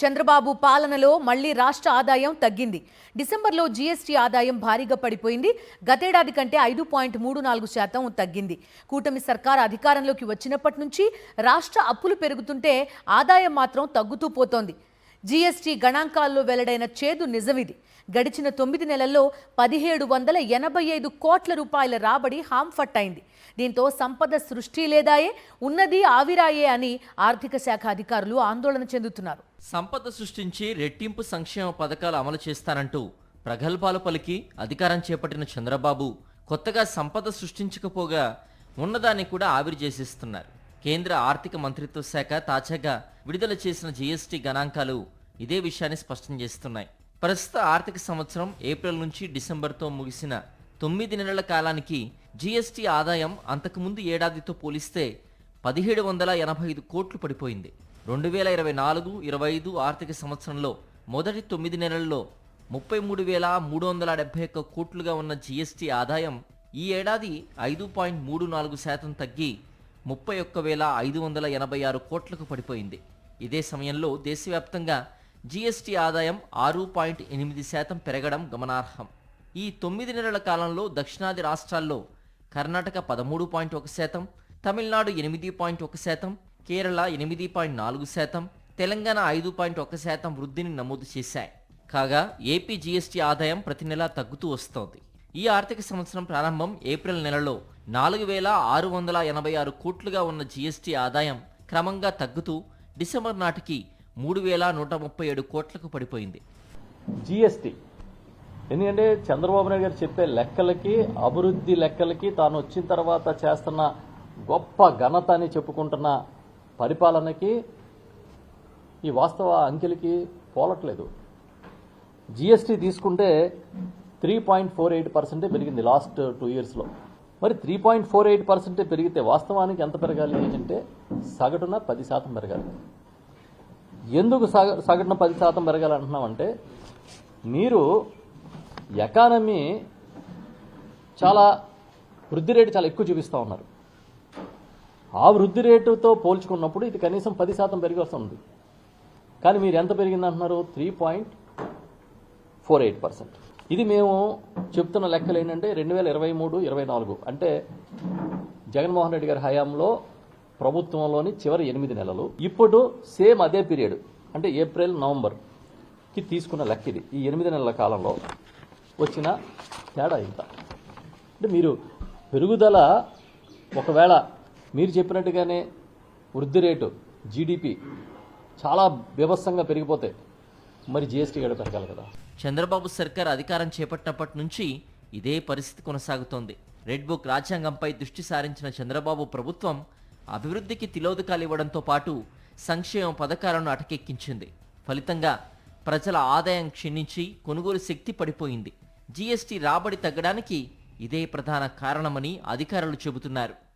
చంద్రబాబు పాలనలో మళ్లీ రాష్ట్ర ఆదాయం తగ్గింది. డిసెంబర్లో జీఎస్టీ ఆదాయం భారీగా పడిపోయింది. గతేడాది కంటే 5.34% తగ్గింది. కూటమి సర్కార్ అధికారంలోకి వచ్చినప్పటి నుంచి రాష్ట్ర అప్పులు పెరుగుతుంటే ఆదాయం మాత్రం తగ్గుతూ పోతోంది. జీఎస్టీ గణాంకాల్లో వెల్లడైన చేదు నిజమిది. గడిచిన 9 నెలల్లో 1785 కోట్ల రూపాయల రాబడి హాంఫట్ అయింది. దీంతో సంపద సృష్టి లేదాయే, ఉన్నది ఆవిరాయే అని ఆర్థిక శాఖ అధికారులు ఆందోళన చెందుతున్నారు. సంపద సృష్టించి రెట్టింపు సంక్షేమ పథకాలు అమలు చేస్తానంటూ ప్రగల్భాలు పలికి అధికారం చేపట్టిన చంద్రబాబు కొత్తగా సంపద సృష్టించకపోగా ఉన్నదాన్ని కూడా ఆవిరి చేసేస్తున్నారు. కేంద్ర ఆర్థిక మంత్రిత్వ శాఖ తాజాగా విడుదల చేసిన జీఎస్టీ గణాంకాలు ఇదే విషయాన్ని స్పష్టం చేస్తున్నాయి. ప్రస్తుత ఆర్థిక సంవత్సరం ఏప్రిల్ నుంచి డిసెంబర్తో ముగిసిన 9 నెలల కాలానికి జీఎస్టీ ఆదాయం అంతకుముందు ఏడాదితో పోలిస్తే 1785 కోట్లు పడిపోయింది. 2024-25 ఆర్థిక సంవత్సరంలో మొదటి 9 నెలల్లో 33,371 కోట్లుగా ఉన్న జీఎస్టీ ఆదాయం ఈ ఏడాది 5.34% తగ్గి 31,586 కోట్లకు పడిపోయింది. ఇదే సమయంలో దేశవ్యాప్తంగా జీఎస్టీ ఆదాయం 6.8% పెరగడం గమనార్హం. ఈ 9 నెలల కాలంలో దక్షిణాది రాష్ట్రాల్లో కర్ణాటక 13.1%, తమిళనాడు 8.1%, కేరళ 8.4%, తెలంగాణ 5.1% వృద్ధిని నమోదు చేశాయి. కాగా ఏపీ జీఎస్టీ ఆదాయం ప్రతి నెలా తగ్గుతూ వస్తోంది. ఈ ఆర్థిక సంవత్సరం ప్రారంభం ఏప్రిల్ నెలలో 4,686 కోట్లుగా ఉన్న జీఎస్టీ ఆదాయం క్రమంగా తగ్గుతూ డిసెంబర్ నాటికి 3,137 కోట్లకు పడిపోయింది. జిఎస్టీ ఎందుకంటే చంద్రబాబు నాయుడు గారు చెప్పే లెక్కలకి, అభివృద్ధి లెక్కలకి, తాను వచ్చిన తర్వాత చేస్తున్న గొప్ప ఘనత అని చెప్పుకుంటున్న పరిపాలనకి ఈ వాస్తవ అంకెలకి పోలట్లేదు. జిఎస్టీ తీసుకుంటే 3.48% పెరిగింది లాస్ట్ 2 ఇయర్స్లో. మరి 3.48% పెరిగితే వాస్తవానికి ఎంత పెరగాలి అంటే సగటున 10% పెరగాలి. ఎందుకు సగటున 10% పెరగాలి అంటున్నామంటే, మీరు ఎకానమీ చాలా వృద్ధి రేటు చాలా ఎక్కువ చూపిస్తూ ఉన్నారు. ఆ వృద్ధి రేటుతో పోల్చుకున్నప్పుడు ఇది కనీసం 10% పెరిగి వస్తుంది. కానీ మీరు ఎంత పెరిగింది అంటున్నారు? 3.48%. ఇది మేము చెప్తున్న లెక్కలు ఏంటంటే 2023-24 అంటే జగన్మోహన్ రెడ్డి గారి హయాంలో ప్రభుత్వంలోని చివరి 8 నెలలు. ఇప్పుడు సేమ్ అదే పీరియడ్ అంటే ఏప్రిల్ నవంబర్కి తీసుకున్న లెక్క ఇది. ఈ 8 నెలల కాలంలో వచ్చిన తేడా ఇంత. అంటే మీరు పెరుగుదల ఒకవేళ మీరు చెప్పినట్టుగానే వృద్ధి రేటు జీడిపి చాలా బీభత్సంగా పెరిగిపోతే మరి జీఎస్టీ కూడా పెరగాలి కదా. చంద్రబాబు సర్కార్ అధికారం చేపట్టినప్పటి నుంచి ఇదే పరిస్థితి కొనసాగుతోంది. రెడ్ బుక్ రాజ్యాంగంపై దృష్టి సారించిన చంద్రబాబు ప్రభుత్వం అభివృద్ధికి తిలోదకాలు ఇవ్వడంతో పాటు సంక్షేమ పథకాలను అటకెక్కించింది. ఫలితంగా ప్రజల ఆదాయం క్షీణించి కొనుగోలు శక్తి పడిపోయింది. జీఎస్టీ రాబడి తగ్గడానికి ఇదే ప్రధాన కారణమని అధికారులు చెబుతున్నారు.